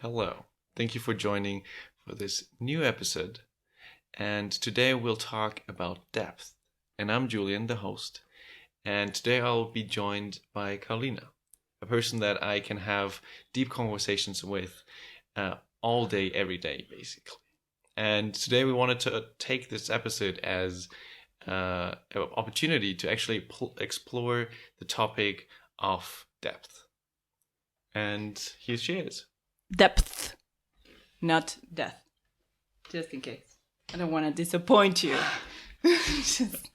Hello. Thank you for joining for this new episode. And today we'll talk about depth. And I'm Julian, the host. And today I'll be joined by Carolina, a person that I can have deep conversations with all day, every day, basically. And today we wanted to take this episode as an opportunity to actually explore the topic of depth. And here she is. Depth, not death. Just in case. I don't want to disappoint you. Just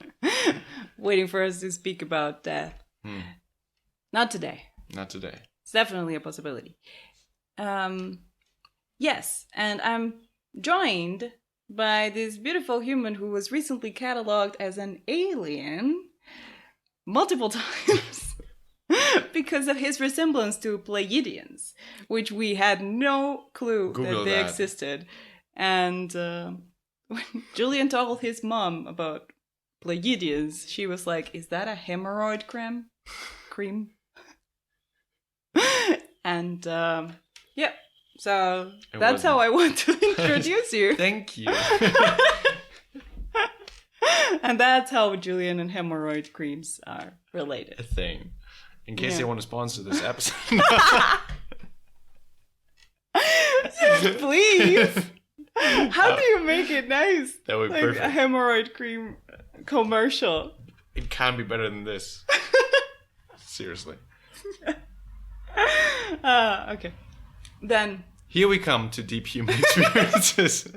waiting for us to speak about death. Not today. Not today. It's definitely a possibility. Yes, and I'm joined by this beautiful human who was recently cataloged as an alien multiple times. Because of his resemblance to Pleiadians, which we had no clue Google that they that. existed. And when Julian told his mom about Pleiadians, she was like, "Is that a hemorrhoid cream?" And yeah, so that's how I want to introduce you. Thank you. And that's how Julian and hemorrhoid creams are related. A thing. In case they want to sponsor this episode. Yes, please. How do you make it nice? That would be like perfect. a hemorrhoid cream commercial. It can't be better than this. Seriously. Okay. Then Here we come to deep human experiences.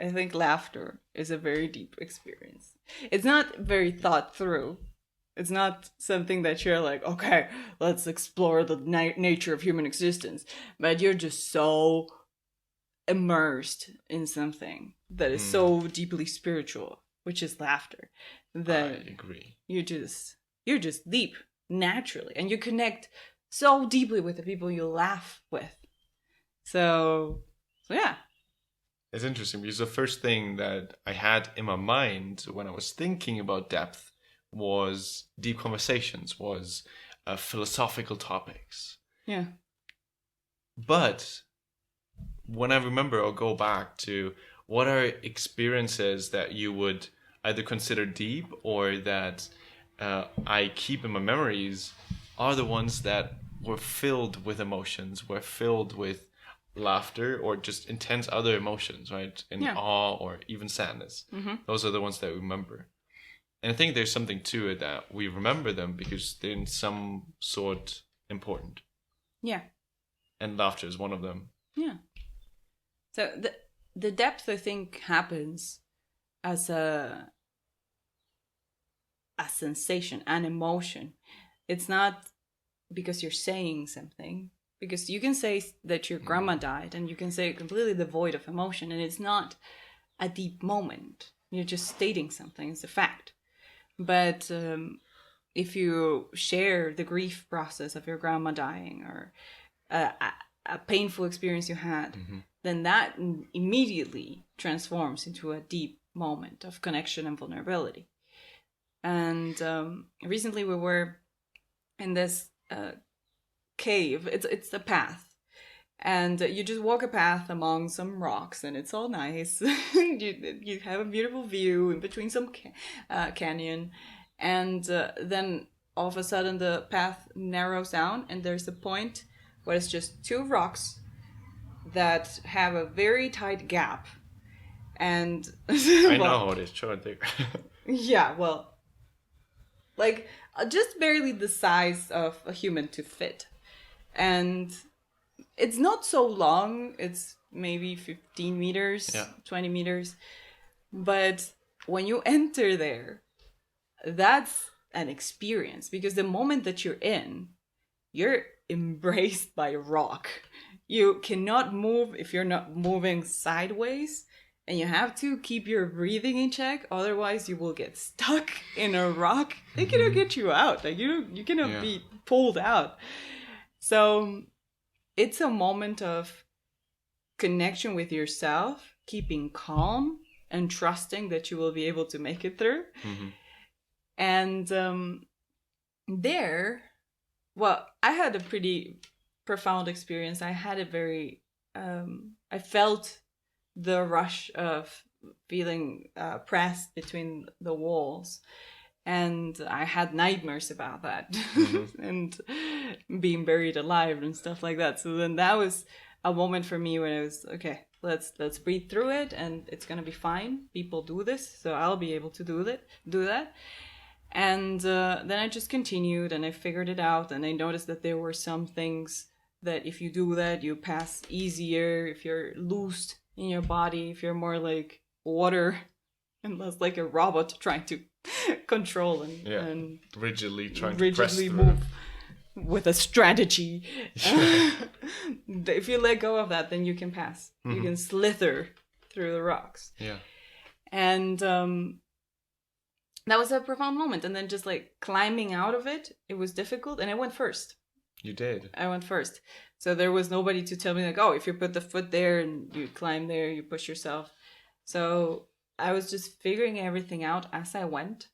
I think laughter is a very deep experience. It's not very thought through. It's not something that you're like, okay, let's explore the nature of human existence. But you're just so immersed in something that is so deeply spiritual, which is laughter, that I agree. you're just deep naturally, and you connect so deeply with the people you laugh with. So yeah. It's interesting because the first thing that I had in my mind when I was thinking about depth was deep conversations, was philosophical topics. Yeah. But when I remember or go back to what are experiences that you would either consider deep or that I keep in my memories are the ones that were filled with emotions, were filled with laughter or just intense other emotions, right? In awe or even sadness. Those are the ones that we remember. And I think there's something to it that we remember them because they're in some sort important. Yeah. And laughter is one of them. Yeah. So the depth, I think, happens as a sensation, an emotion. It's not because you're saying something. Because you can say that your grandma died and you can say completely devoid of emotion and it's not a deep moment. You're just stating something, it's a fact. But if you share the grief process of your grandma dying or a painful experience you had, then that immediately transforms into a deep moment of connection and vulnerability. And recently we were in this cave. It's a path, and you just walk a path among some rocks, and it's all nice. you have a beautiful view in between some canyon, and then all of a sudden the path narrows down, and there's a point where it's just two rocks that have a very tight gap, and I know how it is. Sure, yeah, well, like just barely the size of a human to fit. And it's not so long. It's maybe 15 meters, 20 meters. But when you enter there, that's an experience. Because the moment that you're in, you're embraced by rock. You cannot move if you're not moving sideways. And you have to keep your breathing in check. Otherwise, you will get stuck in a rock. They cannot get you out. Like you cannot be pulled out. So it's a moment of connection with yourself, keeping calm and trusting that you will be able to make it through. And there well, I had a pretty profound experience. I had a very, I felt the rush of feeling pressed between the walls. And I had nightmares about that and being buried alive and stuff like that. So then that was a moment for me when I was, okay, let's breathe through it, and it's gonna be fine. People do this, so I'll be able to do that. And then I just continued, and I figured it out, and I noticed that there were some things that if you do that, you pass easier. If you're loose in your body, if you're more like water and less like a robot trying to control and rigidly trying to press through. move with a strategy. If you let go of that, then you can pass. You can slither through the rocks. Yeah. And that was a profound moment. And then just like climbing out of it, it was difficult. And I went first. You did. I went first. So there was nobody to tell me like, oh, if you put the foot there and you climb there, you push yourself. So I was just figuring everything out as I went.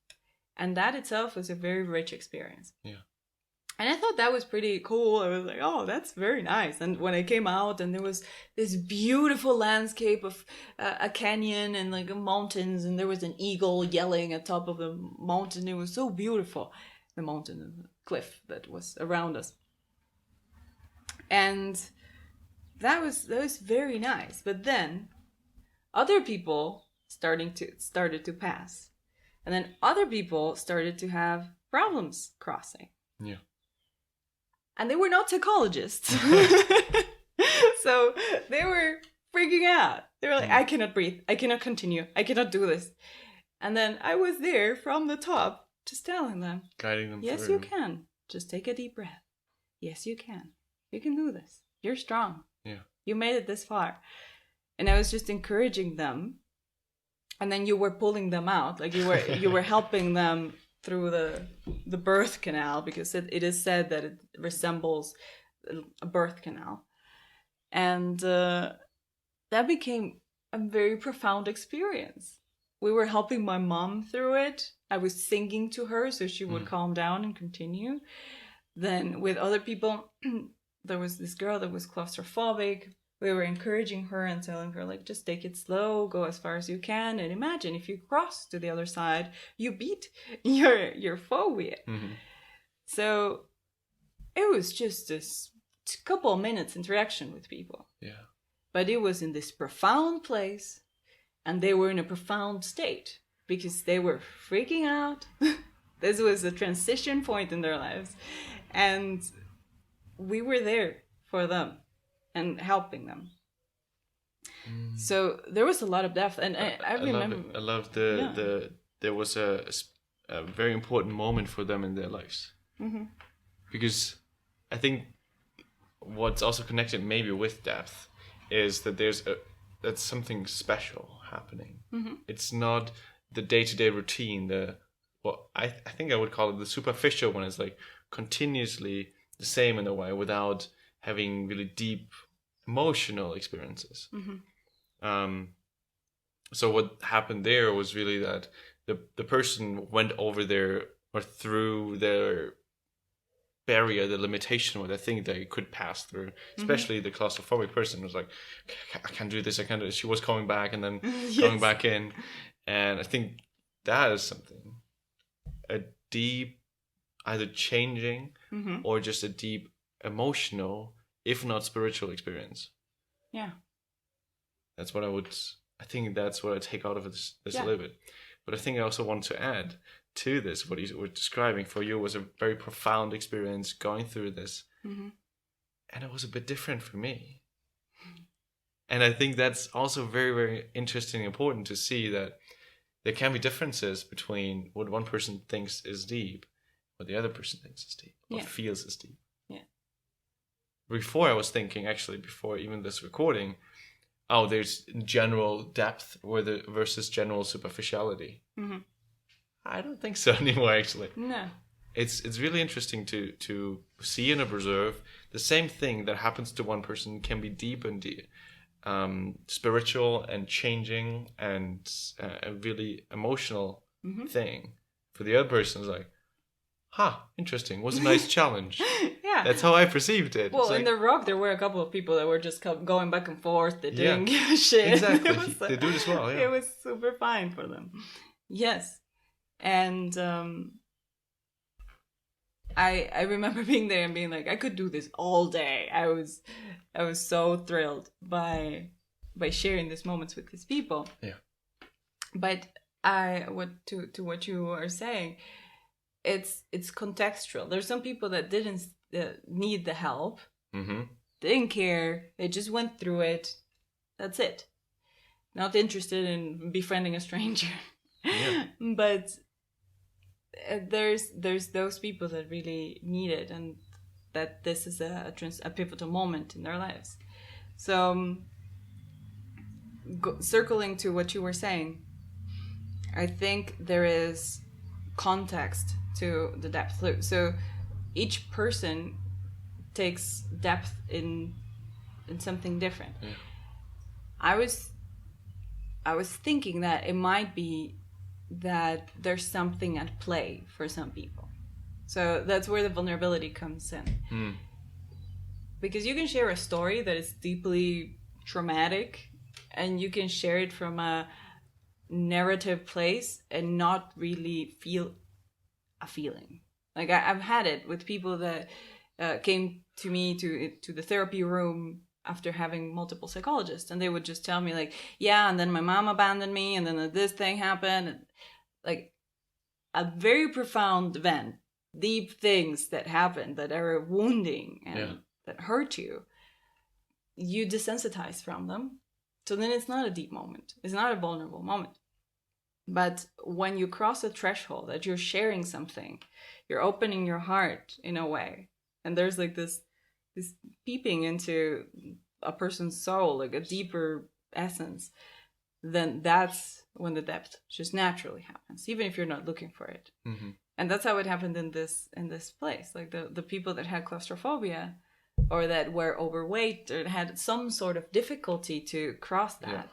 And that itself was a very rich experience. Yeah. And I thought that was pretty cool. I was like, oh, that's very nice. And when I came out and there was this beautiful landscape of a canyon and like mountains, and there was an eagle yelling at top of the mountain. It was so beautiful. The mountain and the cliff that was around us. And that was very nice. But then other people started to pass. And then other people started to have problems crossing. Yeah. And they were not psychologists. So they were freaking out. They were like, I cannot breathe. I cannot continue. I cannot do this. And then I was there from the top, just telling them. Guiding them yes, through. you can. Just take a deep breath. Yes, you can. You can do this. You're strong. Yeah. You made it this far. And I was just encouraging them. And then you were pulling them out. Like you were helping them through the birth canal, because it is said that it resembles a birth canal. And that became a very profound experience. We were helping my mom through it. I was singing to her so she would calm down and continue. Then with other people, there was this girl that was claustrophobic. We were encouraging her and telling her, like, just take it slow, go as far as you can. And imagine if you cross to the other side, you beat your phobia. Mm-hmm. So it was just this couple of minutes interaction with people. Yeah. But it was in this profound place, and they were in a profound state because they were freaking out. This was a transition point in their lives. And we were there for them and helping them. So there was a lot of depth, and I remember. I love there was a very important moment for them in their lives, because I think what's also connected maybe with depth is that that's something special happening. It's not the day-to-day routine. I think I would call it the superficial one. Is like continuously the same in a way without having really deep emotional experiences. So what happened there was really that the person went over there or through their barrier, the limitation, what I think they could pass through. Especially the claustrophobic person was like, I can't do this, I can't do this. She was coming back and then going back in. And I think that is something, a deep, either changing or just a deep emotional, if not spiritual experience. Yeah. That's what I think that's what I take out of this a little bit. But I think I also want to add to this, what you were describing for you was a very profound experience going through this. And it was a bit different for me. And I think that's also very, very interesting and important to see that there can be differences between what one person thinks is deep, what the other person thinks is deep, what feels is deep. Yeah. Before I was thinking, actually, before even this recording, there's general depth versus general superficiality. I don't think so anymore, actually. No. It's really interesting to see and observe the same thing that happens to one person can be deep and spiritual and changing and a really emotional thing. For the other person, it's like, interesting. Was a nice challenge. Yeah. That's how I perceived it. Well, It's in The Rock, there were a couple of people that were just going back and forth. They Yeah. didn't give a shit. Exactly. It was, They do it as well, yeah. It was super fine for them. Yes. And I remember being there and being like, I could do this all day. I was so thrilled by sharing these moments with these people. Yeah. But to what you are saying, it's contextual. There's some people that didn't need the help, Mm-hmm. didn't care. They just went through it. That's it. Not interested in befriending a stranger. Yeah. But there's those people that really need it, and that this is a pivotal moment in their lives. So circling to what you were saying, I think there is context to the depth. So each person takes depth in something different. Yeah. I was thinking that it might be that there's something at play for some people. So that's where the vulnerability comes in. Because you can share a story that is deeply traumatic, and you can share it from a narrative place and not really feel a feeling. Like I've had it with people that came to me to the therapy room after having multiple psychologists, and they would just tell me like, yeah, and then my mom abandoned me, and then this thing happened, and like a very profound event, deep things that happen that are wounding and that hurt you desensitize from them. So then it's not a deep moment. It's not a vulnerable moment. But when you cross a threshold that you're sharing something, you're opening your heart in a way, and there's like this peeping into a person's soul, like a deeper essence, then that's when the depth just naturally happens, even if you're not looking for it. Mm-hmm. And that's how it happened in this place. Like the people that had claustrophobia, or that were overweight, or had some sort of difficulty to cross that,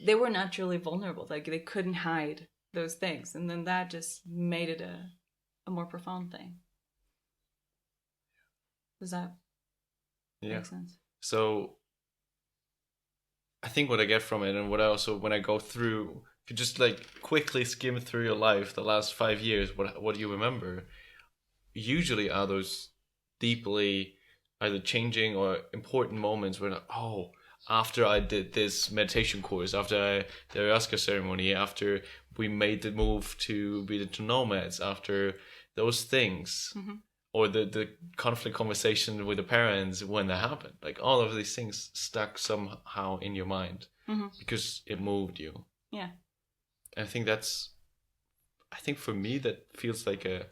they were naturally vulnerable. Like they couldn't hide those things, and then that just made it a more profound thing. Does that make sense? So I think what I get from it, and what I also, when I go through, if you just like quickly skim through your life the last 5 years, what do you remember? Usually are those deeply either changing or important moments where, oh, after I did this meditation course, after the ayahuasca ceremony, after we made the move to be the nomads, after those things, or the conflict conversation with the parents when that happened. Like all of these things stuck somehow in your mind because it moved you. Yeah. And I think for me that feels like a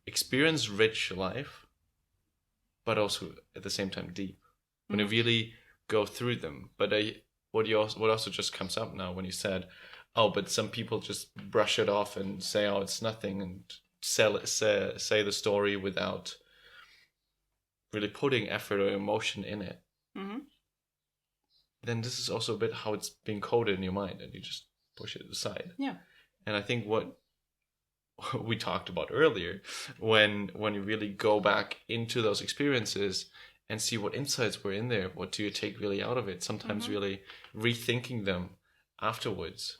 experience-rich life, but also at the same time deep. When you really go through them. But what also just comes up now when you said, oh, but some people just brush it off and say, oh, it's nothing, and say the story without really putting effort or emotion in it. Then this is also a bit how it's being coded in your mind, and you just push it aside. Yeah. And I think what we talked about earlier, when you really go back into those experiences and see what insights were in there, what do you take really out of it, sometimes really rethinking them afterwards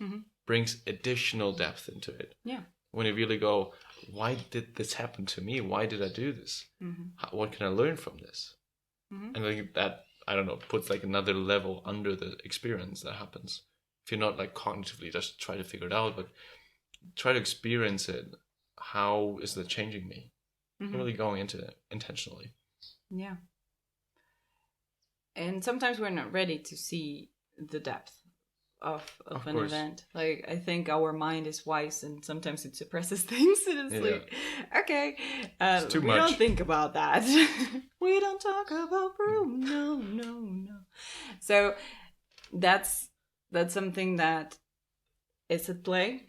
brings additional depth into it. Yeah. When you really go, why did this happen to me? Why did I do this? What can I learn from this? And I think that, I don't know, puts like another level under the experience that happens. If you're not like cognitively just try to figure it out, but try to experience it. How is that changing me? Really going into it intentionally. Yeah. And sometimes we're not ready to see the depth of an course. Event. Like, I think our mind is wise, and sometimes it suppresses things, and it's like, okay, it's too we much. don't think about that. We don't talk about room. No. So that's something that is at play.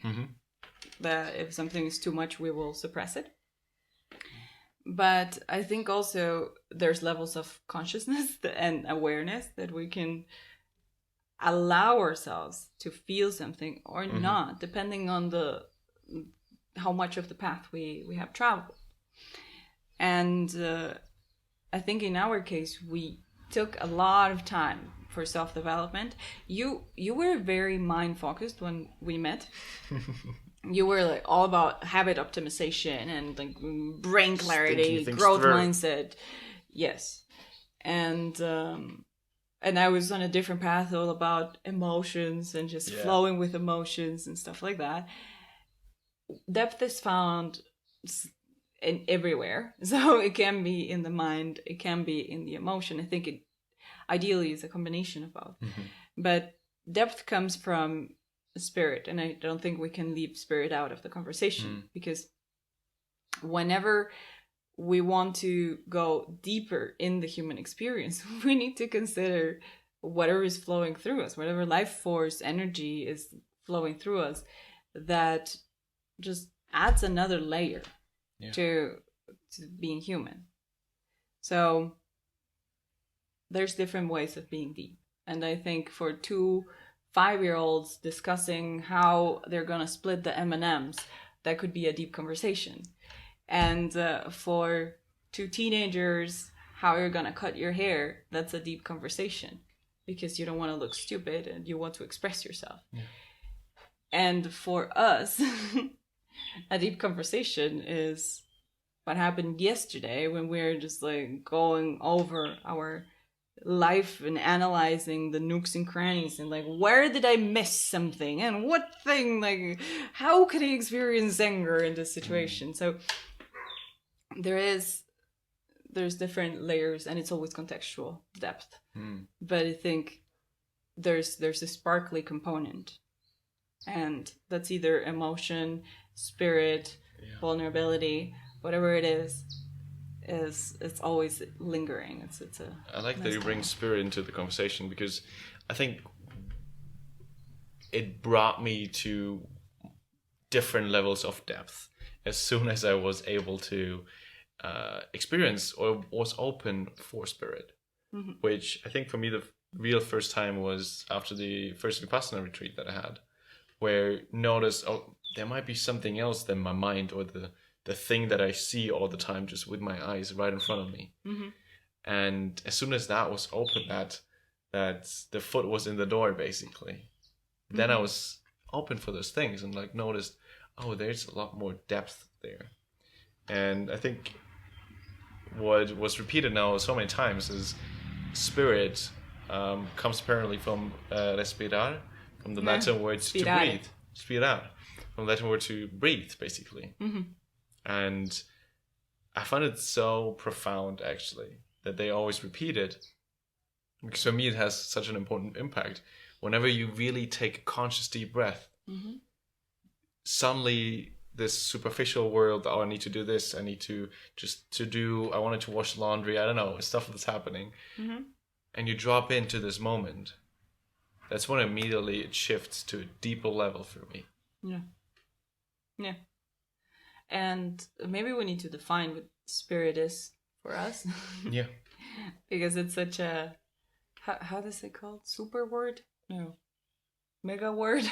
That if something is too much, we will suppress it. But I think also there's levels of consciousness and awareness that we can allow ourselves to feel something or not, depending on the how much of the path we have traveled. And I think in our case, we took a lot of time for self-development. You were very mind-focused when we met. You were like all about habit optimization and like brain clarity, growth mindset. Yes. And I was on a different path, all about emotions and just flowing with emotions and stuff like that. Depth is found in everywhere. So it can be in the mind, it can be in the emotion. I think it ideally is a combination of both. Mm-hmm. But depth comes from spirit, and I don't think we can leave spirit out of the conversation, because whenever we want to go deeper in the human experience, we need to consider whatever is flowing through us, whatever life force energy is flowing through us, that just adds another layer to being human. So there's different ways of being deep. And I think for 2 5-year-olds discussing how they're going to split the M&Ms, that could be a deep conversation. And for 2 teenagers, how you're going to cut your hair, that's a deep conversation, because you don't want to look stupid and you want to express yourself. Yeah. And for us, a deep conversation is what happened yesterday, when we're just like going over our life and analyzing the nooks and crannies and like, where did I miss something, and what thing, like, how could I experience anger in this situation? So there's different layers, and it's always contextual depth. But I think there's a sparkly component, and that's either emotion, spirit, vulnerability, whatever it is, it's always lingering. It's a I like that you bring spirit into the conversation, because I think it brought me to different levels of depth as soon as I was able to experience or was open for spirit. Mm-hmm. Which I think for me the real first time was after the first Vipassana retreat that I had, where noticed, oh, there might be something else than my mind or the thing that I see all the time just with my eyes right in front of me. Mm-hmm. And as soon as that was open, that the foot was in the door, basically, then I was open for those things and like noticed, oh, there's a lot more depth there. And I think what was repeated now so many times is spirit comes apparently from respirar, from the Latin word to breathe. Spirar, from the Latin word to breathe, basically. Mm-hmm. And I find it so profound, actually, that they always repeat it. Because for me, it has such an important impact. Whenever you really take a conscious deep breath, suddenly this superficial world, oh, I need to do this, I need to I wanted to wash laundry, I don't know, stuff that's happening. Mm-hmm. And you drop into this moment. That's when immediately it shifts to a deeper level for me. Yeah. Yeah. And maybe we need to define what spirit is for us. Yeah. Because it's such a, how is it called? Super word? No. Mega word?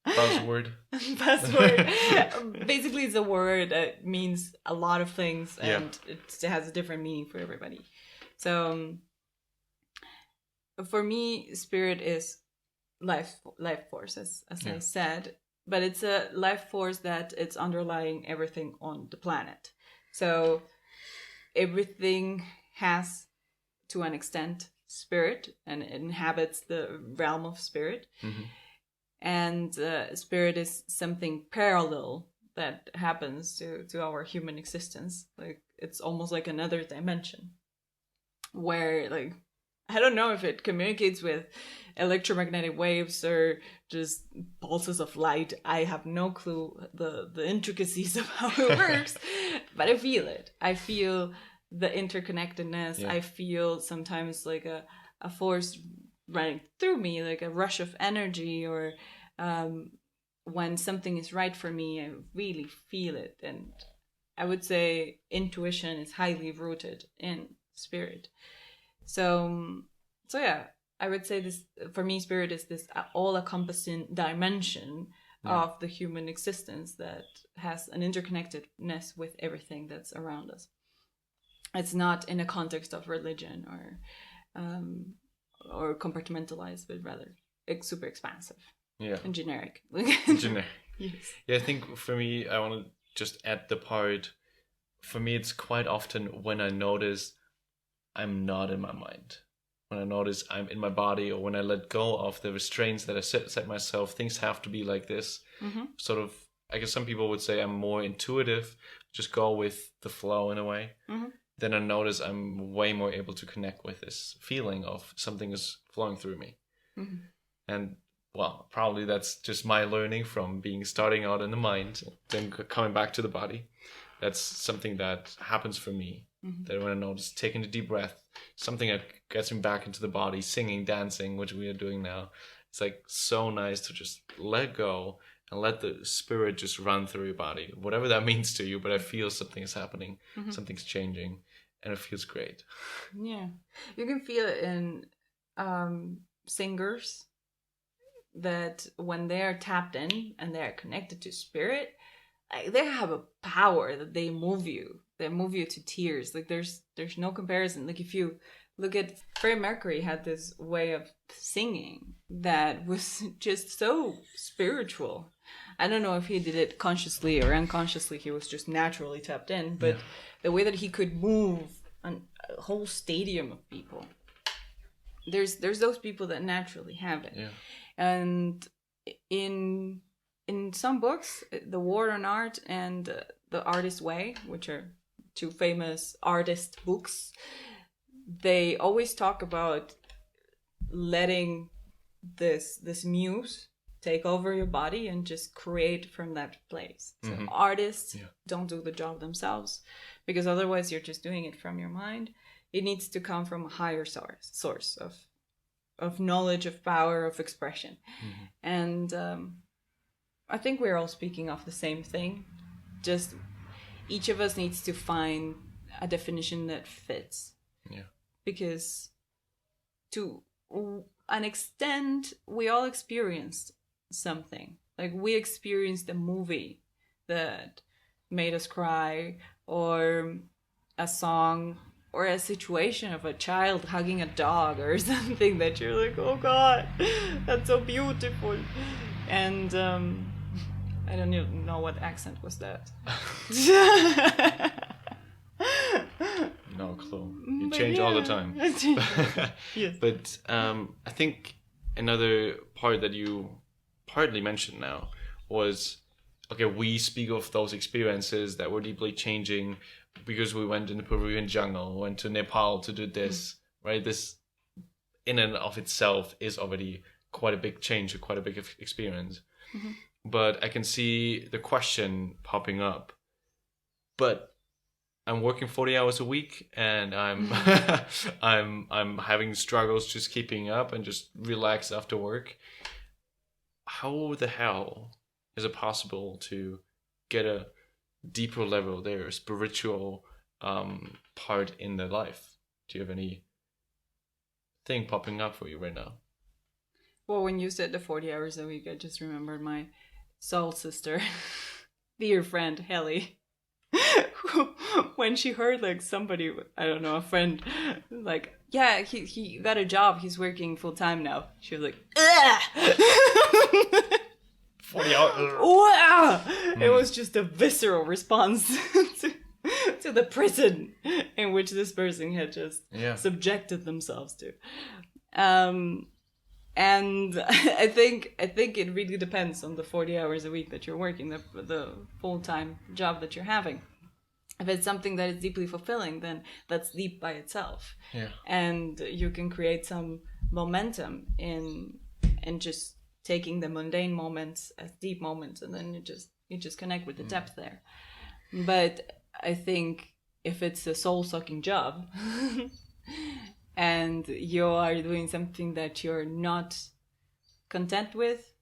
Buzzword. Buzzword. Basically, it's a word that means a lot of things, and it has a different meaning for everybody. So for me, spirit is life force, as I said. But it's a life force that it's underlying everything on the planet. So everything has, to an extent, spirit, and it inhabits the realm of spirit. Mm-hmm. And spirit is something parallel that happens to our human existence. Like, it's almost like another dimension where, like, I don't know if it communicates with electromagnetic waves or just pulses of light. I have no clue the intricacies of how it works, but I feel it. I feel the interconnectedness. Yeah. I feel sometimes like a force running through me, like a rush of energy, or when something is right for me, I really feel it. And I would say intuition is highly rooted in spirit. So yeah, I would say this, for me, spirit is this all-encompassing dimension of the human existence that has an interconnectedness with everything that's around us. It's not in a context of religion or compartmentalized, but rather it's super expansive and generic. Generic. Yes. Yeah, I think for me, I want to just add the part. For me, it's quite often when I notice I'm not in my mind, when I notice I'm in my body, or when I let go of the restraints that I set myself. Things have to be like this. Sort of, I guess some people would say I'm more intuitive, just go with the flow in a way. Then I notice I'm way more able to connect with this feeling of something is flowing through me. And well, probably that's just my learning from starting out in the mind, then coming back to the body. That's something that happens for me. That when I notice taking a deep breath, something that gets me back into the body, singing, dancing, which we are doing now. It's like so nice to just let go and let the spirit just run through your body, whatever that means to you. But I feel something is happening, something's changing, and it feels great. Yeah, you can feel it in singers, that when they're tapped in and they're connected to spirit, they have a power that they move you to tears. Like there's no comparison. Like if you look at Freddie Mercury, had this way of singing that was just so spiritual. I don't know if he did it consciously or unconsciously. He was just naturally tapped in, but the way that he could move a whole stadium of people, there's those people that naturally have it. And in some books, The War on Art and The Artist's Way, which are two famous artist books, they always talk about letting this muse take over your body and just create from that place. So artists don't do the job themselves, because otherwise you're just doing it from your mind. It needs to come from a higher source of knowledge, of power, of expression. And I think we're all speaking of the same thing. Just each of us needs to find a definition that fits. Because to an extent, we all experienced something. Like we experienced a movie that made us cry, or a song, or a situation of a child hugging a dog, or something that you're like, oh God, that's so beautiful. And I don't even know what accent was that. No clue. You change all the time. Yes. But I think another part that you partly mentioned now was, okay, we speak of those experiences that were deeply changing because we went in the Peruvian jungle, went to Nepal to do this, right? This in and of itself is already quite a big change, quite a big experience. But I can see the question popping up, but I'm working 40 hours a week and I'm I'm having struggles just keeping up and just relax after work. How the hell is it possible to get a deeper level there, a spiritual part in their life? Do you have any thing popping up for you right now? Well, when you said the 40 hours a week, I just remembered my soul sister, dear friend Helly. When she heard like somebody, I don't know, a friend, like, yeah, he got a job, he's working full time now, she was like, 40 hours. Wow! It was just a visceral response to the prison in which this person had just subjected themselves to. And I think it really depends on the 40 hours a week that you're working, the full-time job that you're having. If it's something that is deeply fulfilling, then that's deep by itself. And you can create some momentum in just taking the mundane moments as deep moments, and then you just connect with the depth there. But I think if it's a soul-sucking job and you are doing something that you're not content with,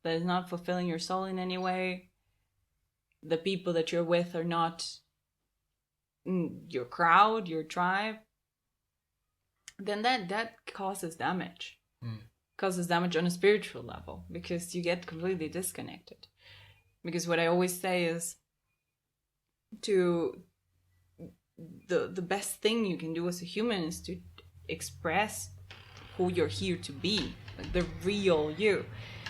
that is not fulfilling your soul in any way, the people that you're with are not your crowd, your tribe, then that causes damage. causes damage on a spiritual level because you get completely disconnected. Because what I always say is the best thing you can do as a human is to express who you're here to be, like the real you.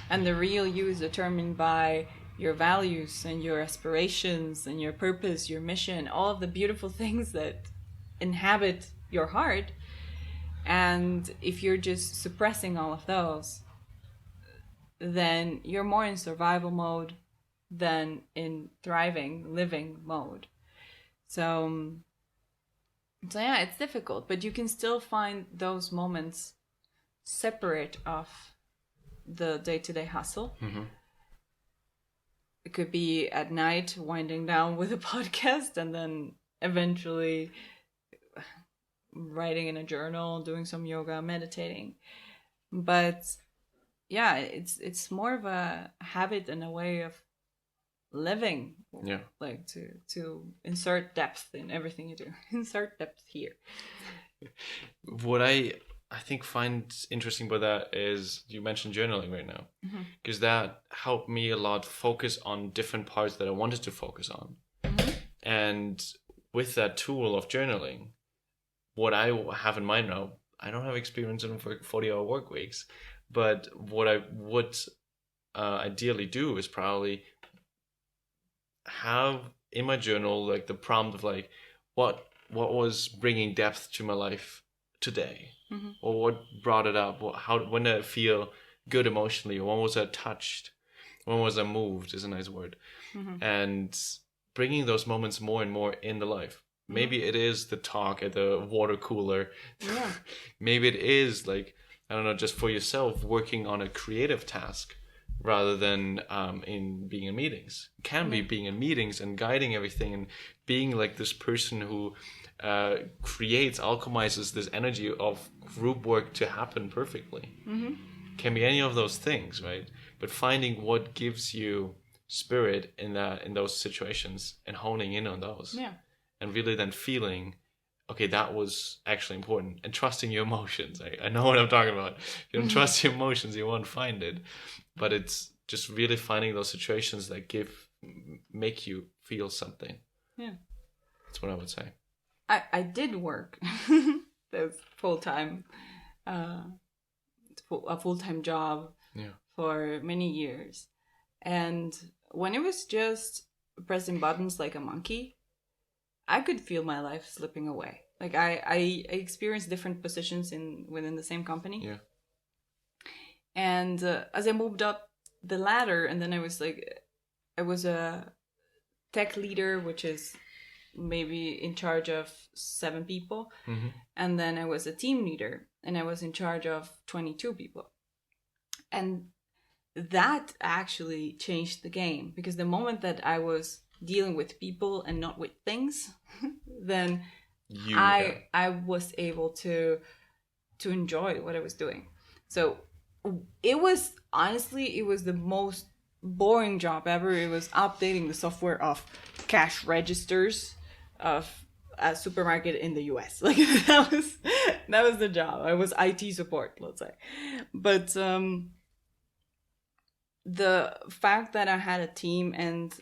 And the real you is determined by your values and your aspirations and your purpose, your mission, all of the beautiful things that inhabit your heart. And if you're just suppressing all of those, then you're more in survival mode than in thriving, living mode. So yeah, it's difficult, but you can still find those moments separate of the day-to-day hustle. Mm-hmm. It could be at night winding down with a podcast, and then eventually writing in a journal, doing some yoga, meditating. But yeah, it's more of a habit and a way of living. Yeah. Like to insert depth in everything you do. Insert depth here. What I think find interesting about that is you mentioned journaling right now, because that helped me a lot focus on different parts that I wanted to focus on. And with that tool of journaling, what I have in mind now, I don't have experience in 40-hour work weeks, but what I would ideally do is probably have in my journal like the prompt of like what was bringing depth to my life today, or what brought it up, when did I feel good emotionally, or when was I touched, when was I moved is a nice word. And bringing those moments more and more in the life. Maybe it is the talk at the water cooler. Yeah. Maybe it is like, I don't know, just for yourself working on a creative task rather than in being in meetings. It can be being in meetings and guiding everything and being like this person who creates, alchemizes this energy of group work to happen perfectly. Can be any of those things, right? But finding what gives you spirit in those situations and honing in on those. Yeah. And really then feeling, okay, that was actually important, and trusting your emotions. I know what I'm talking about. If you don't trust your emotions, you won't find it. But it's just really finding those situations that make you feel something. Yeah. That's what I would say. I did work this full-time, a full-time job for many years. And when it was just pressing buttons like a monkey, I could feel my life slipping away. Like I experienced different positions within the same company. Yeah. And as I moved up the ladder, and then I was a tech leader, which is maybe in charge of 7 people. And then I was a team leader, and I was in charge of 22 people. And that actually changed the game, because the moment that I was dealing with people and not with things, then I was able to enjoy what I was doing. So it was the most boring job ever. It was updating the software of cash registers of a supermarket in the US. Like that was the job. I was IT support, let's say. But the fact that I had a team, and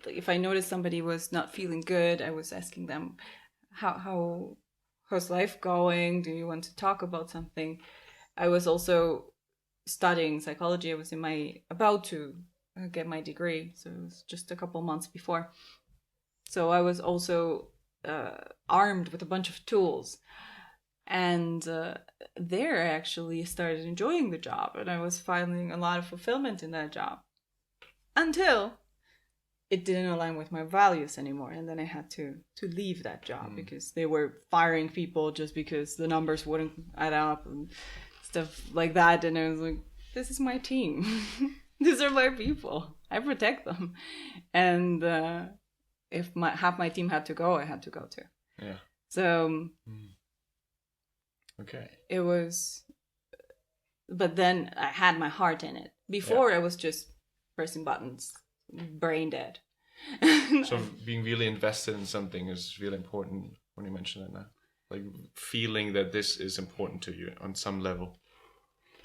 if I noticed somebody was not feeling good, I was asking them, how's life going? Do you want to talk about something? I was also studying psychology. I was about to get my degree, so it was just a couple months before. So I was also armed with a bunch of tools, and there I actually started enjoying the job, and I was finding a lot of fulfillment in that job, until it didn't align with my values anymore, and then I had to leave that job because they were firing people just because the numbers wouldn't add up and stuff like that. And I was like, this is my team. These are my people. I protect them. And if half my team had to go, I had to go too. Yeah. So okay. It was, but then I had my heart in it. Before I was just pressing buttons, brain dead. So being really invested in something is really important when you mention it now. Like feeling that this is important to you on some level.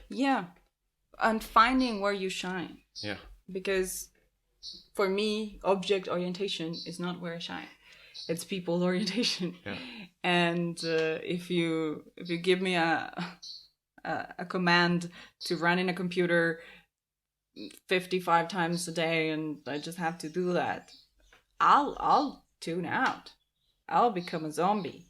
Yeah. and finding where you shine. Yeah. Because for me, object orientation is not where I shine. It's people orientation. Yeah. And if you give me a command to run in a computer 55 times a day and I just have to do that, I'll tune out. I'll become a zombie.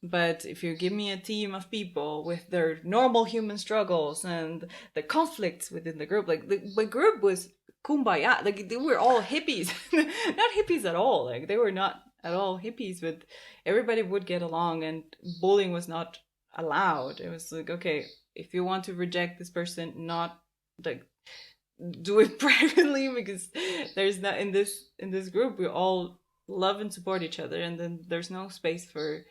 But if you give me a team of people with their normal human struggles and the conflicts within the group, like my group was kumbaya, like they were all hippies. Not hippies at all, like they were not at all hippies, but everybody would get along and bullying was not allowed. It was like, okay, if you want to reject this person, not like do it privately, because there's not in this group we all love and support each other, and then there's no space for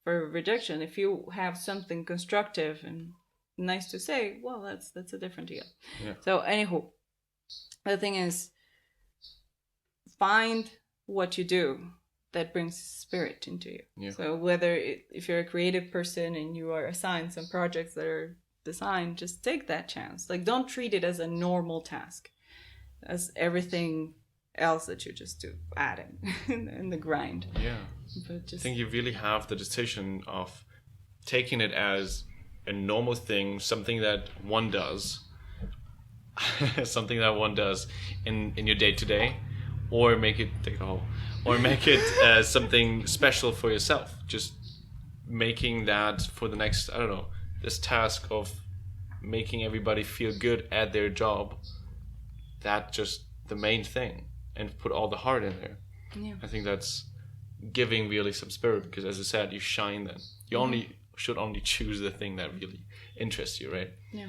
rejection. If you have something constructive and nice to say, well, that's a different deal. Yeah. So anywho, the thing is, find what you do that brings spirit into you. Yeah. So whether if you're a creative person and you are assigned some projects that are designed, just take that chance. Like, don't treat it as a normal task, as everything else that you just do, adding in the grind. Yeah. But just, I think you really have the decision of taking it as a normal thing, something that one does, something that one does in your day to day, or make it something special for yourself. Just making that for the next, I don't know, this task of making everybody feel good at their job. That just the main thing, and put all the heart in there. yeah. I think that's giving really some spirit, because as I said, you shine then. You should only choose the thing that really interests you, right? Yeah.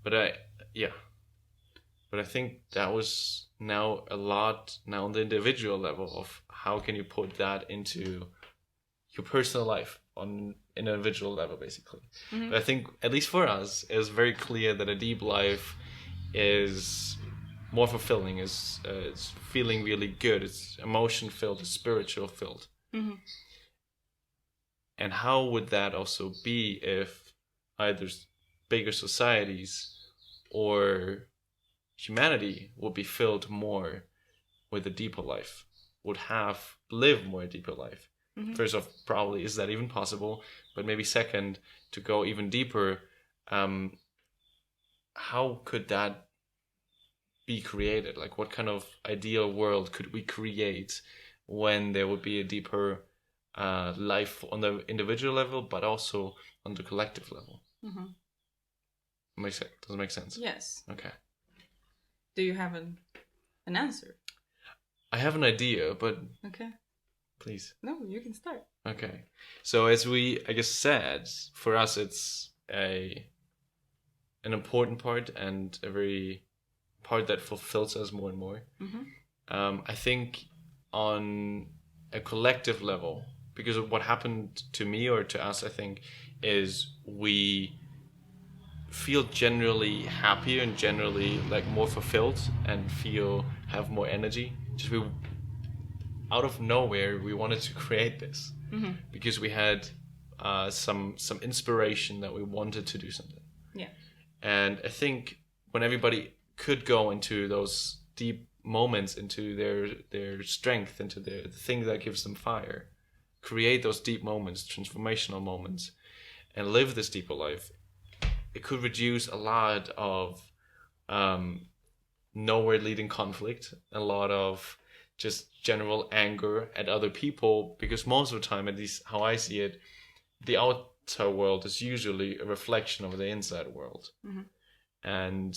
But I think that was now a lot now on the individual level of how can you put that into your personal life on an individual level, basically. Mm-hmm. But I think, at least for us, it's very clear that a deep life is more fulfilling, is it's feeling really good, it's emotion filled, it's spiritual filled. Mm-hmm. And how would that also be if either bigger societies or humanity would be filled more with a deeper life, would have lived more deeper life? Mm-hmm. First off, probably, is that even possible? But maybe second, to go even deeper, how could that be created? Like, what kind of ideal world could we create when there would be a deeper life on the individual level, but also on the collective level? Mm-hmm. Does it make sense? Yes. Okay. Do you have an answer? I have an idea, but Okay. please. No, you can start. Okay. So as we, I guess, said, for us it's an important part, and a very part that fulfills us more and more. Mm-hmm. I think on a collective level, because of what happened to me or to us, I think, is we feel generally happier and generally like more fulfilled and have more energy. Just out of nowhere we wanted to create this, mm-hmm. because we had some inspiration that we wanted to do something. Yeah. And I think when everybody could go into those deep moments, into their strength, into the thing that gives them fire, create those deep moments, transformational moments, and live this deeper life, it could reduce a lot of nowhere leading conflict, a lot of just general anger at other people, because most of the time, at least how I see it, the outer world is usually a reflection of the inside world. Mm-hmm. And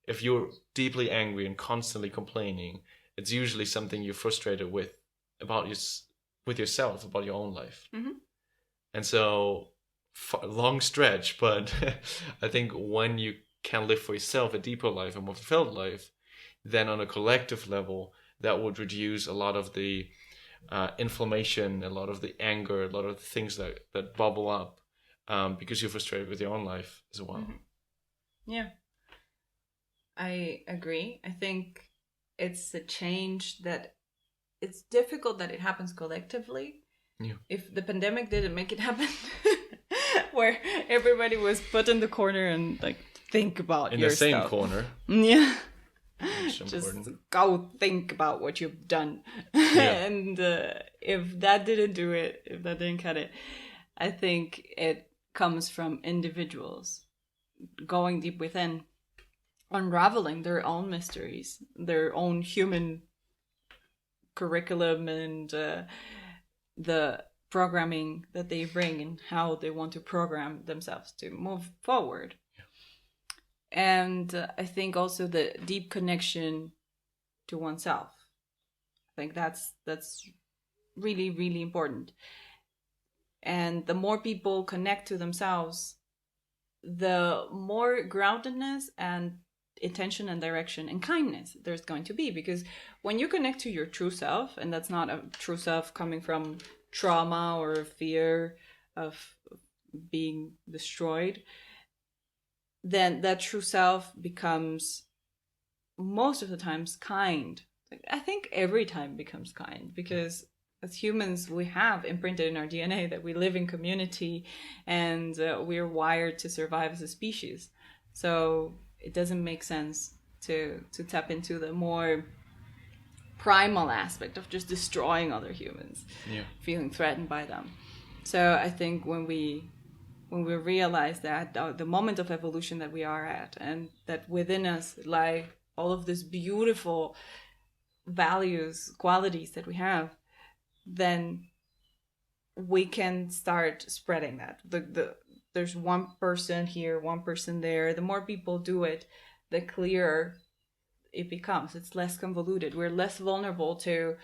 if you're deeply angry and constantly complaining, it's usually something you're frustrated with yourself, about your own life. Mm-hmm. And so, long stretch, but I think when you can live for yourself a deeper life, a more fulfilled life, then on a collective level, that would reduce a lot of the inflammation, a lot of the anger, a lot of the things that bubble up, because you're frustrated with your own life as well. Mm-hmm. Yeah, I agree. I think it's a change that it's difficult that it happens collectively. Yeah. If the pandemic didn't make it happen, where everybody was put in the corner and like think about in your the same stuff. corner. Yeah. Which is Just important. go think about what you've done. And if that didn't do it, if that didn't cut it, I think it comes from individuals going deep within, unraveling their own mysteries, their own human curriculum, and the programming that they bring and how they want to program themselves to move forward. And I think also the deep connection to oneself. I think that's really, really important. And the more people connect to themselves, the more groundedness and intention and direction and kindness there's going to be. Because when you connect to your true self, and that's not a true self coming from trauma or fear of being destroyed, then that true self becomes most of the times kind. I think every time becomes kind, because as humans we have imprinted in our DNA that we live in community, and we're wired to survive as a species. So it doesn't make sense to tap into the more primal aspect of just destroying other humans, feeling threatened by them. So I think when we realize that the moment of evolution that we are at, and that within us lie all of these beautiful values, qualities that we have, then we can start spreading that. There's one person here, one person there. The more people do it, the clearer it becomes. It's less convoluted. We're less vulnerable to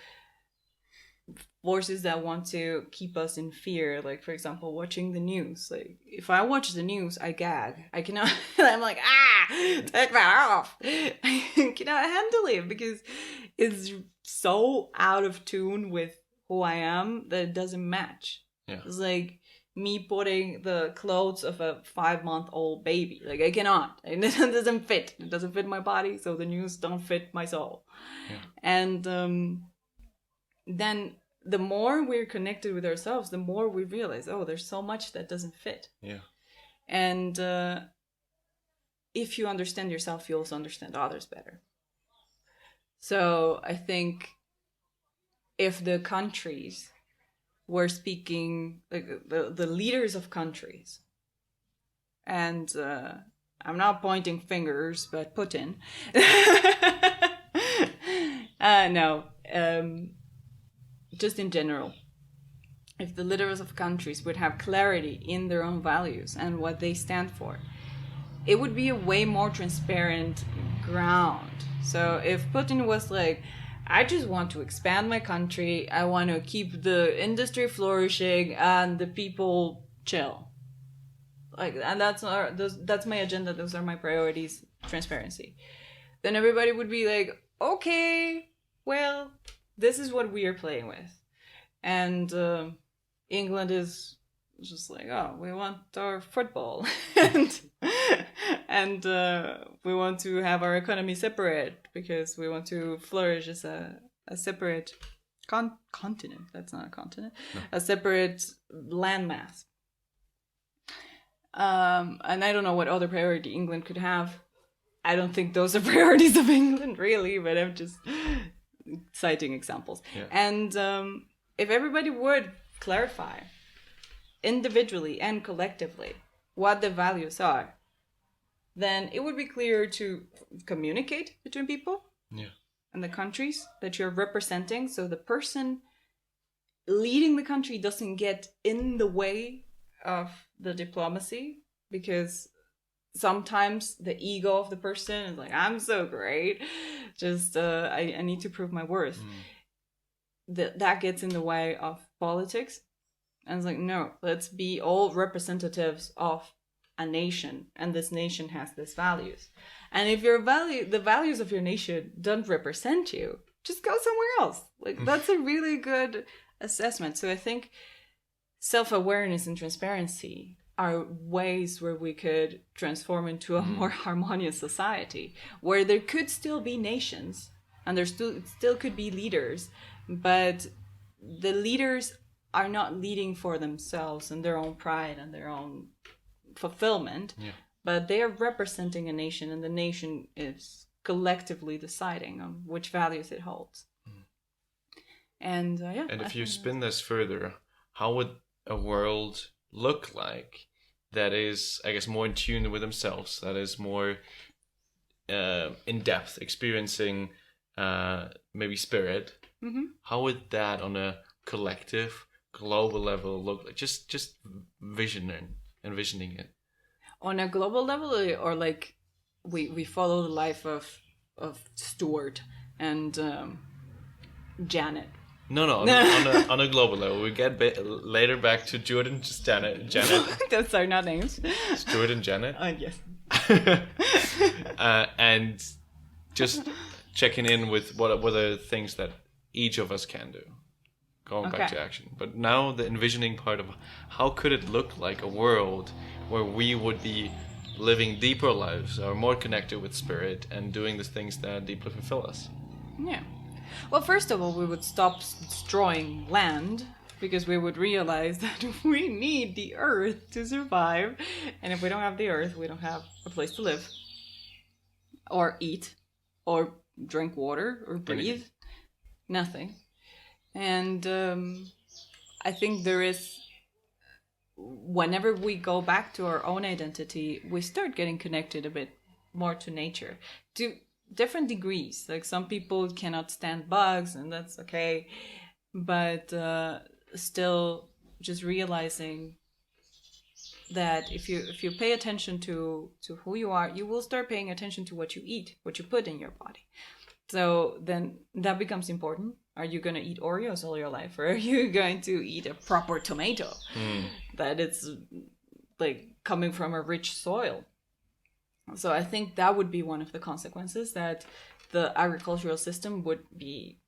forces that want to keep us in fear. Like, for example, watching the news. Like, if I watch the news, I gag. I cannot. I'm like, take that off. I cannot handle it because it's so out of tune with who I am that it doesn't match. Yeah. It's like me putting the clothes of a 5-month-old baby. Like, I cannot. It doesn't fit. It doesn't fit my body, so the news don't fit my soul. Yeah. And then the more we're connected with ourselves, the more we realize, oh, there's so much that doesn't fit. Yeah. And if you understand yourself, you also understand others better. So I think if the countries were speaking, like the leaders of countries, and I'm not pointing fingers, but Putin. No. Just in general, if the leaders of countries would have clarity in their own values and what they stand for, it would be a way more transparent ground. So if Putin was like, I just want to expand my country, I want to keep the industry flourishing and the people chill, like, and that's my agenda, those are my priorities, transparency, then everybody would be like, okay, well, this is what we are playing with. And England is just like, oh, we want our football. and we want to have our economy separate because we want to flourish as a separate continent. That's not a continent. No. A separate landmass. And I don't know what other priority England could have. I don't think those are priorities of England, really, but I'm just citing examples. Yeah. And if everybody would clarify individually and collectively what the values are, then it would be clearer to communicate between people and the countries that you're representing, so the person leading the country doesn't get in the way of the diplomacy, because sometimes the ego of the person is like, I'm so great, just I need to prove my worth. That gets in the way of politics. And it's like, no, let's be all representatives of a nation, and this nation has these values. And if the values of your nation don't represent you, just go somewhere else. Like, that's a really good assessment. So I think self-awareness and transparency are ways where we could transform into a more harmonious society, where there could still be nations and there still could be leaders, but the leaders are not leading for themselves and their own pride and their own fulfillment, but they are representing a nation, and the nation is collectively deciding on which values it holds. And yeah. And if you spin this further, how would a world look like that is, I guess, more in tune with themselves, that is more in depth, experiencing maybe spirit? How would that on a collective, global level look like? Just envisioning it. On a global level, or like we follow the life of Stuart and Janet. No, on a global level. We get later back to Jordan, Janet. Those are not names. Stuart and Janet. Yes. And just checking in with what are the things that each of us can do. Going back to action. But now the envisioning part of how could it look like a world where we would be living deeper lives, or more connected with spirit, and doing the things that deeply fulfill us. Yeah. Well, first of all, we would stop destroying land, because we would realize that we need the earth to survive. And if we don't have the earth, we don't have a place to live, or eat, or drink water, or breathe. Nothing. And I think there is, whenever we go back to our own identity, we start getting connected a bit more to nature, to different degrees. Like some people cannot stand bugs, and that's okay, but still just realizing that if you pay attention to who you are, you will start paying attention to what you eat, what you put in your body. So then that becomes important. Are you going to eat Oreos all your life, or are you going to eat a proper tomato that it's like coming from a rich soil? So I think that would be one of the consequences, that the agricultural system would be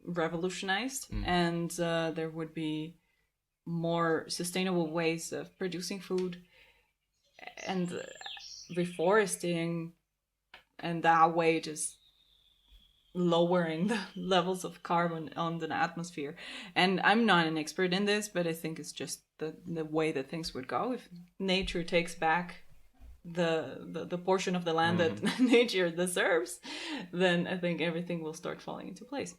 revolutionized, and there would be more sustainable ways of producing food, and reforesting, and that way just lowering the levels of carbon on the atmosphere. And I'm not an expert in this, but I think it's just the way that things would go if nature takes back the portion of the land that nature deserves. Then I think everything will start falling into place.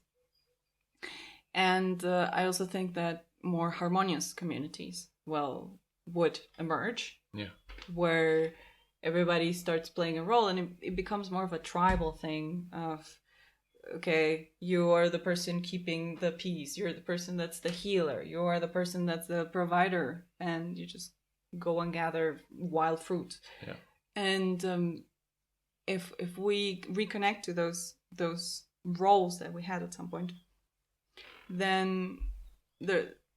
And I also think that more harmonious communities would emerge, where everybody starts playing a role, and it becomes more of a tribal thing of, okay, you are the person keeping the peace, you're the person that's the healer, you are the person that's the provider, and you just go and gather wild fruit. And if we reconnect to those roles that we had at some point, then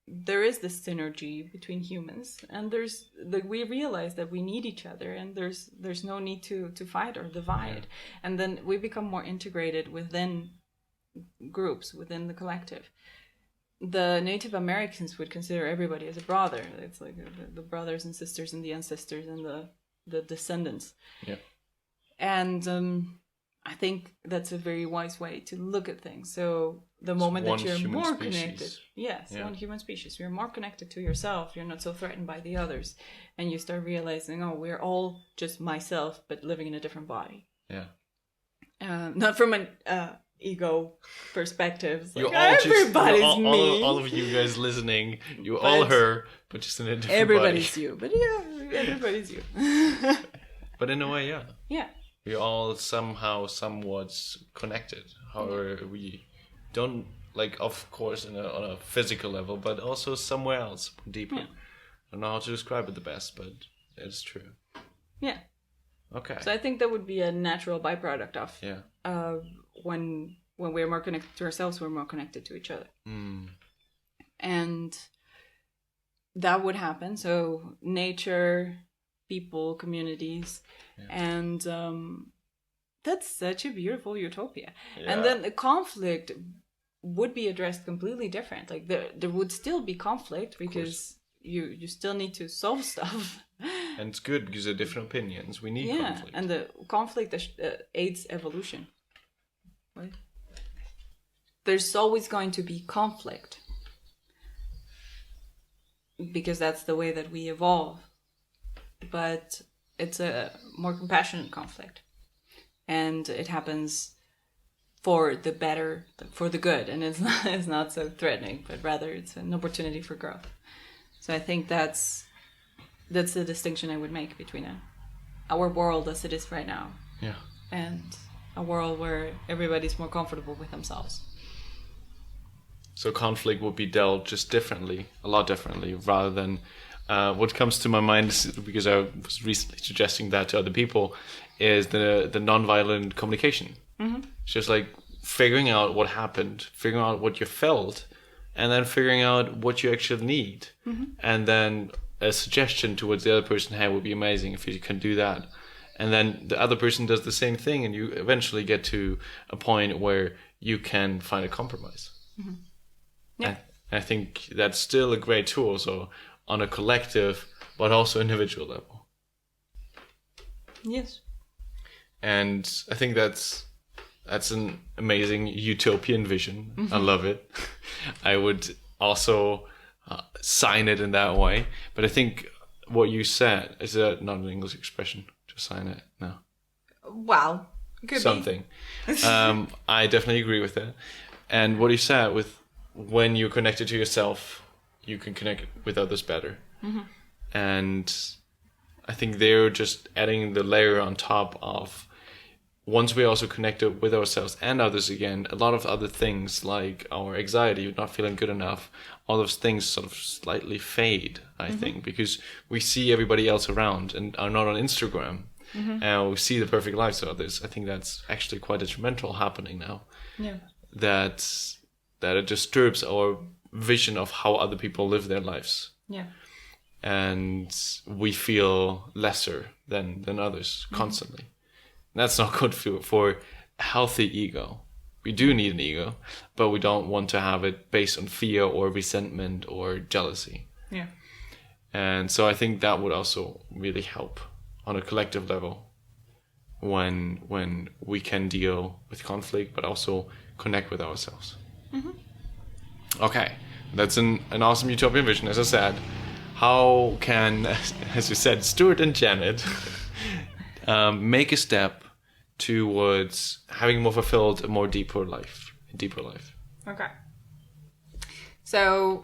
there is this synergy between humans, and we realize that we need each other, and there's no need to fight or divide. And then we become more integrated within groups, within the collective. The Native Americans would consider everybody as a brother. It's like the brothers and sisters and the ancestors and the descendants. And I think that's a very wise way to look at things. So the moment that you're more connected, one human species, you're more connected to yourself, you're not so threatened by the others, and you start realizing, oh, we're all just myself, but living in a different body. Not from an ego perspective. Like, everybody's me. All of you guys listening, you all her, but just in a different everybody's body. you. But everybody's you. But in a way, yeah. We're all somehow, somewhat connected. However, we don't, like, of course, on a physical level, but also somewhere else, deeper. I don't know how to describe it the best, but it's true. Yeah. Okay. So I think that would be a natural byproduct of when we're more connected to ourselves, we're more connected to each other. And that would happen. So nature, people, communities, and that's such a beautiful utopia. And then the conflict would be addressed completely different. Like there would still be conflict, because you still need to solve stuff. And it's good because of different opinions. We need conflict. And the conflict aids evolution. What? There's always going to be conflict, because that's the way that we evolve. But it's a more compassionate conflict, and it happens for the better, for the good, and it's not so threatening, but rather it's an opportunity for growth. So I think that's the distinction I would make between our world as it is right now, Yeah. and a world where everybody's more comfortable with themselves. So conflict would be dealt just differently, a lot differently, rather than what comes to my mind is, because I was recently suggesting that to other people, is the nonviolent communication. Mm-hmm. It's just like figuring out what happened, figuring out what you felt, and then figuring out what you actually need. Mm-hmm. And then a suggestion towards the other person, hey, it would be amazing if you can do that. And then the other person does the same thing, and you eventually get to a point where you can find a compromise. Mm-hmm. Yeah. I think that's still a great tool, so on a collective but also individual level. Yes. And I think that's an amazing utopian vision. Mm-hmm. I love it. I would also sign it in that way. But I think what you said, is that not an English expression? Just sign it? No. Well, could something. I definitely agree with that. And what you said with when you're connected to yourself, you can connect with others better. Mm-hmm. And I think they're just adding the layer on top of, once we also connected with ourselves and others again, a lot of other things like our anxiety, not feeling good enough, all those things sort of slightly fade, I think, because we see everybody else around and are not on Instagram. Mm-hmm. And we see the perfect lives of others. I think that's actually quite detrimental happening now. Yeah. That it disturbs our vision of how other people live their lives. Yeah. And we feel lesser than others constantly. And that's not good for a healthy ego. We do need an ego, but we don't want to have it based on fear or resentment or jealousy. Yeah. And so I think that would also really help on a collective level when we can deal with conflict, but also connect with ourselves. Mm-hmm. Okay, that's an awesome utopian vision. As I said, how can, as you said, Stuart and Janet make a step towards having more fulfilled, a deeper life? Okay. So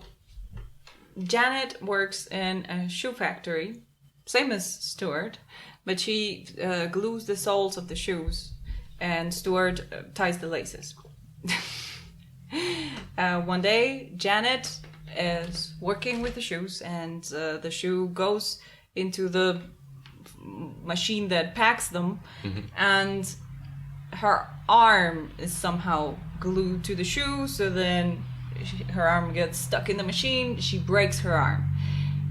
Janet works in a shoe factory, same as Stuart, but she glues the soles of the shoes, and Stuart ties the laces. One day, Janet is working with the shoes, and the shoe goes into the machine that packs them, and her arm is somehow glued to the shoe, so then her arm gets stuck in the machine, she breaks her arm,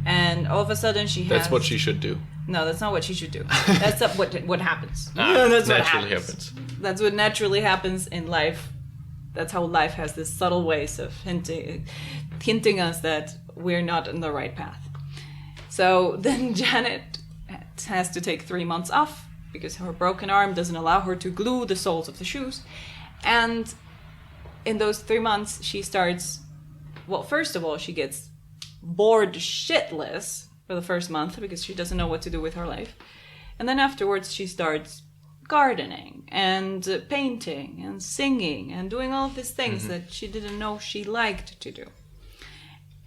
and all of a sudden That's what she should do. No, that's not what she should do. That's what happens. That's naturally what happens. That's what naturally happens in life. That's how life has this subtle ways of hinting us that we're not in the right path. So then Janet has to take 3 months off because her broken arm doesn't allow her to glue the soles of the shoes. And in those 3 months, she starts, well, first of all, she gets bored shitless for the first month because she doesn't know what to do with her life. And then afterwards, she starts gardening and painting and singing and doing all of these things that she didn't know she liked to do.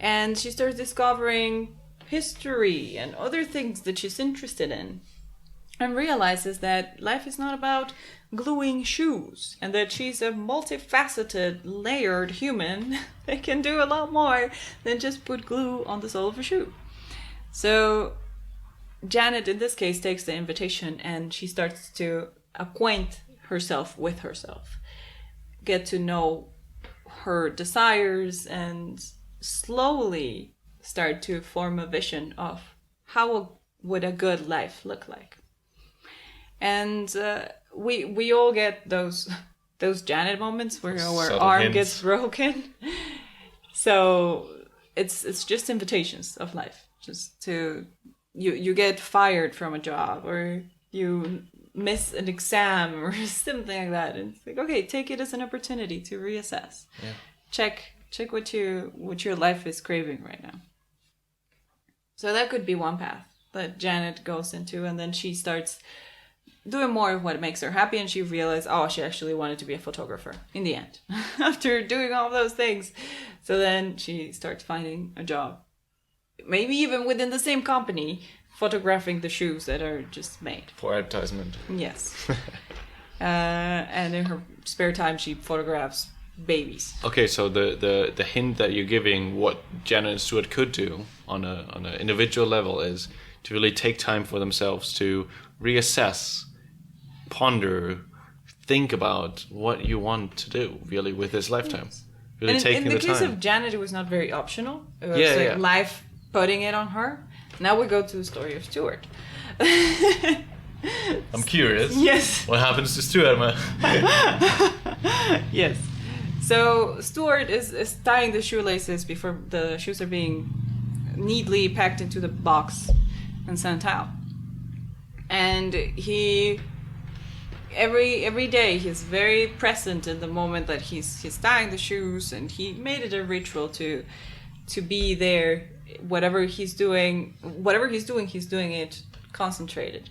And she starts discovering history and other things that she's interested in, and realizes that life is not about gluing shoes, and that she's a multifaceted, layered human that can do a lot more than just put glue on the sole of a shoe. So Janet, in this case, takes the invitation and she starts to acquaint herself with herself, get to know her desires, and slowly start to form a vision of how would a good life look like. And we all get those Janet moments where our arm gets broken. So it's just invitations of life. Just to you get fired from a job, or you miss an exam or something like that, and it's like, okay, take it as an opportunity to reassess. Yeah. Check what your life is craving right now. So that could be one path. that Janet goes into, and then she starts doing more of what makes her happy, and she realized, oh, she actually wanted to be a photographer in the end after doing all those things. So then she starts finding a job, maybe even within the same company, photographing the shoes that are just made for advertisement. Yes. And in her spare time she photographs babies. Okay, so the hint that you're giving what Janet and Stuart could do on an individual level is to really take time for themselves to reassess, ponder, think about what you want to do really with this lifetime. Really and taking in the case time. of Janet, it was not very optional. It was life putting it on her. Now we go to the story of Stuart. I'm curious. Yes. What happens to Stuart? Yes. So Stuart is tying the shoelaces before the shoes are being neatly packed into the box and sent out. And he every day he's very present in the moment that he's tying the shoes, and he made it a ritual to be there. Whatever he's doing, he's doing it concentrated.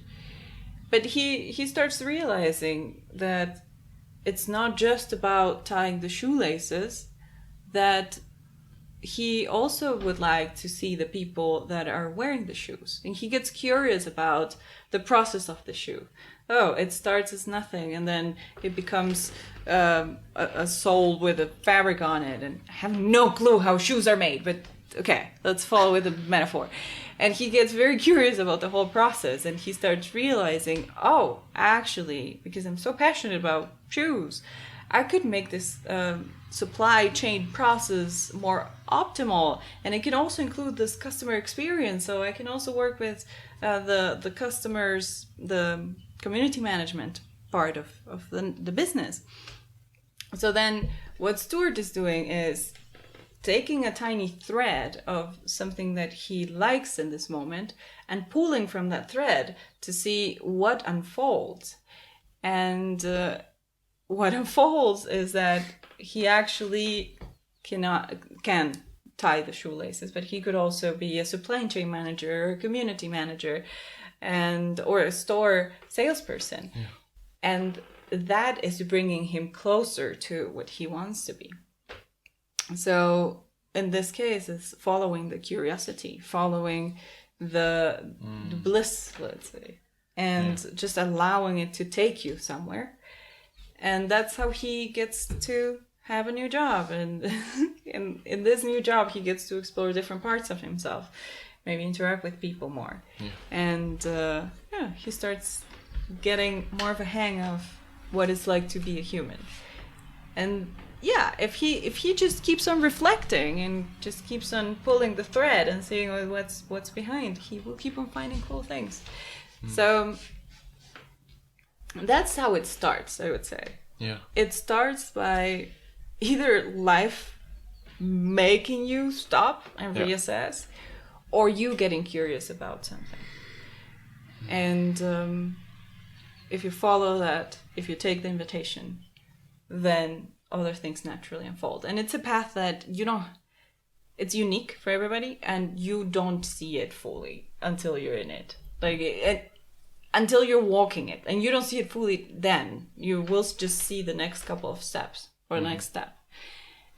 But he starts realizing that it's not just about tying the shoelaces, that he also would like to see the people that are wearing the shoes. And he gets curious about the process of the shoe. Oh, it starts as nothing, and then it becomes a sole with a fabric on it. And I have no clue how shoes are made, but okay, let's follow with the metaphor. And he gets very curious about the whole process, and he starts realizing, oh, actually, because I'm so passionate about shoes, I could make this supply chain process more optimal, and it can also include this customer experience. So I can also work with the customers, the community management part of the business. So then what Stuart is doing is taking a tiny thread of something that he likes in this moment and pulling from that thread to see what unfolds. And what unfolds is that he actually can tie the shoelaces, but he could also be a supply chain manager or a community manager or a store salesperson. Yeah. And that is bringing him closer to what he wants to be. So in this case, it's following the curiosity, following the bliss, let's say, and just allowing it to take you somewhere. And that's how he gets to have a new job. And in this new job, he gets to explore different parts of himself, maybe interact with people more. Yeah. And he starts getting more of a hang of what it's like to be a human. And yeah, if he just keeps on reflecting and just keeps on pulling the thread and seeing what's behind, he will keep on finding cool things. So that's how it starts, I would say. Yeah. It starts by either life making you stop and reassess, or you getting curious about something. And if you follow that, if you take the invitation, then other things naturally unfold. And it's a path that it's unique for everybody, and you don't see it fully until you're in it. Until you're walking it, and you don't see it fully then. You will just see the next couple of steps or next step.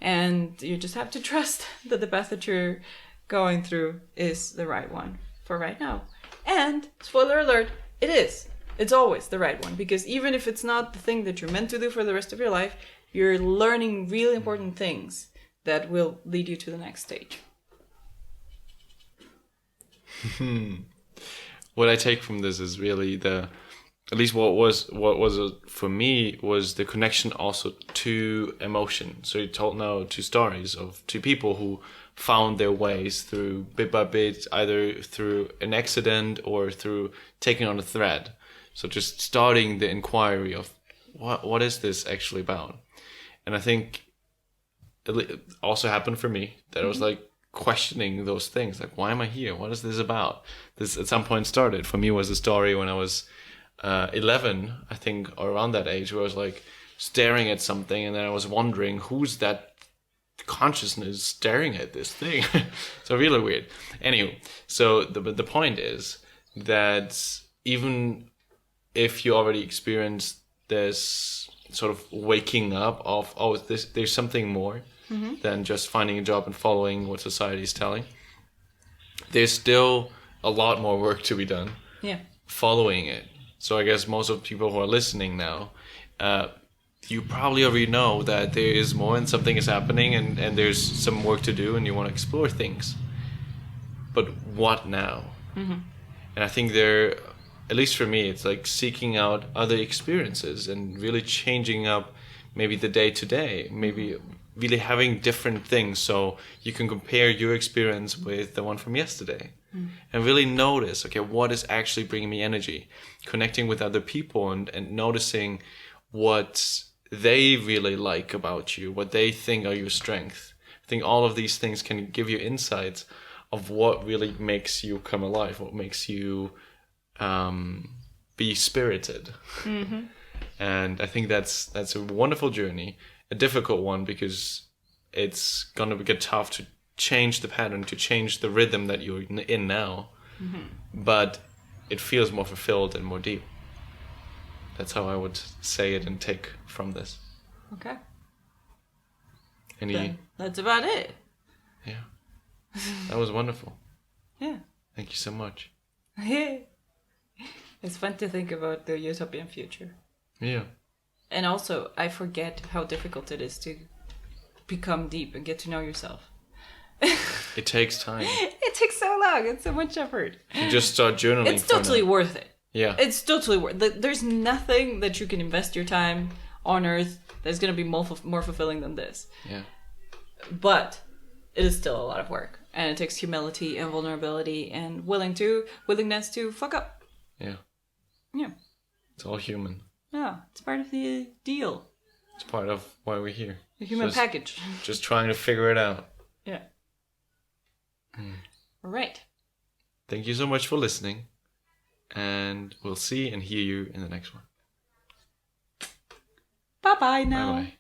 And you just have to trust that the path that you're going through is the right one for right now. And, spoiler alert, it is. It's always the right one, because even if it's not the thing that you're meant to do for the rest of your life, you're learning really important things that will lead you to the next stage. What I take from this is really at least what was for me was the connection also to emotion. So you told now two stories of two people who found their ways through bit by bit, either through an accident or through taking on a thread. So just starting the inquiry of what is this actually about? And I think it also happened for me that I was like questioning those things, like, why am I here? What is this about? This at some point started for me was a story when I was 11, I think, or around that age, where I was like staring at something, and then I was wondering who's that consciousness staring at this thing. So really weird. Anyway, so the point is that even if you already experienced this sort of waking up of, oh, there's something more than just finding a job and following what society is telling, there's still a lot more work to be done following it. So I guess most of the people who are listening now, you probably already know that there is more and something is happening, and there's some work to do and you want to explore things. But what now? And I think there, at least for me, it's like seeking out other experiences and really changing up maybe the day to day, maybe really having different things so you can compare your experience with the one from yesterday and really notice, okay, what is actually bringing me energy, connecting with other people and noticing what they really like about you, what they think are your strengths. I think all of these things can give you insights of what really makes you come alive, what makes you be spirited. And I think that's a wonderful journey, a difficult one because it's gonna get tough to change the pattern, to change the rhythm that you're in now. But it feels more fulfilled and more deep. That's how I would say it and take from this. Okay. Any? That's about it. Yeah. That was wonderful. Yeah. Thank you so much. It's fun to think about the utopian future. Yeah. And also, I forget how difficult it is to become deep and get to know yourself. It takes time. It takes so long. It's so much effort. You just start journaling. It's totally worth it. Yeah. It's totally worth it. There's nothing that you can invest your time on Earth that's going to be more fulfilling than this. Yeah. But it is still a lot of work. And it takes humility and vulnerability and willingness to fuck up. Yeah. Yeah. It's all human. Yeah. It's part of the deal. It's part of why we're here. The human package. Just trying to figure it out. Yeah. All right. Thank you so much for listening. And we'll see and hear you in the next one. Bye-bye now. Bye-bye.